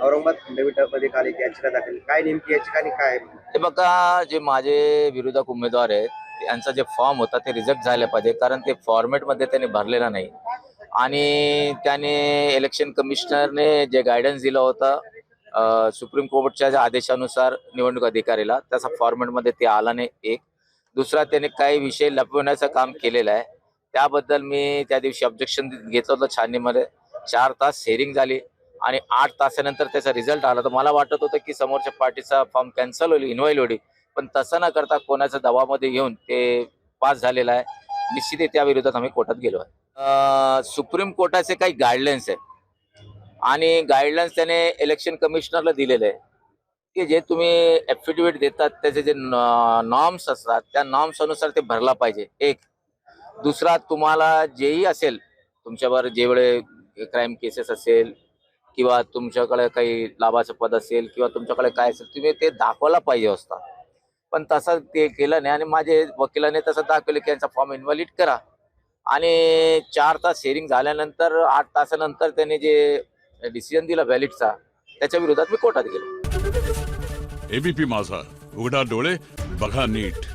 औरंगाबाद खंडपीठामध्ये काल एक याचिका दाखल, काय नेमकी याचिका आणि काय? हे बघा, जे माझे विरोधक उमेदवार आहेत त्यांचा जे फॉर्म होता ते रिजेक्ट झाले पाहिजे, कारण ते फॉर्मेटमध्ये त्यांनी भरलेला नाही. आणि त्याने इलेक्शन कमिशनरने जे गायडन्स दिलं होतं सुप्रीम कोर्टच्या ज्या आदेशानुसार निवडणूक अधिकारीला, त्याचा फॉर्मेटमध्ये ते आला नाही. एक दुसरा, त्याने काही विषय लपवण्याचं काम केलेलं आहे. त्याबद्दल मी त्या दिवशी ऑब्जेक्शन घेतलं होतं छाननीमध्ये. 4 तास हेअरिंग झाली आणि 8 तासानंतर त्याचा रिझल्ट आला. तर मला वाटत होतं की समोरच्या पार्टीचा फॉर्म कॅन्सल होईल, इनव्हाईल होईल, पण तसं न करता कोणाच्या दबावामध्ये घेऊन ते पास झालेलं आहे. निश्चित त्या विरोधात आम्ही कोर्टात गेलो आहे. सुप्रीम कोर्टाचे काही गाईडलाईन्स आहे आणि गाईडलाईन्स त्याने इलेक्शन कमिशनरला दिलेले आहे की जे तुम्ही ॲफिडेव्हिट देतात त्याचे जे नॉर्म्स असतात त्या नॉर्म्स अनुसार ते भरला पाहिजे. एक दुसरा, तुम्हाला जेही असेल तुमच्यावर जेवढे क्राईम केसेस असेल किंवा तुमच्याकडे काही लाभाचं पद असेल किंवा तुमच्याकडे काय असेल, तुम्ही ते दाखवायला पाहिजे असता. पण तसं ते केलं नाही आणि माझे वकिलाने तसं दाखवलं की यांचा फॉर्म इन्व्हॅलिड करा. आणि 4 तास हिअरिंग झाल्यानंतर 8 तासानंतर त्याने जे डिसिजन दिला व्हॅलिडचा, त्याच्या विरोधात मी कोर्टात गेलो. एबीपी माझा, उघडा डोळे बघा नीट.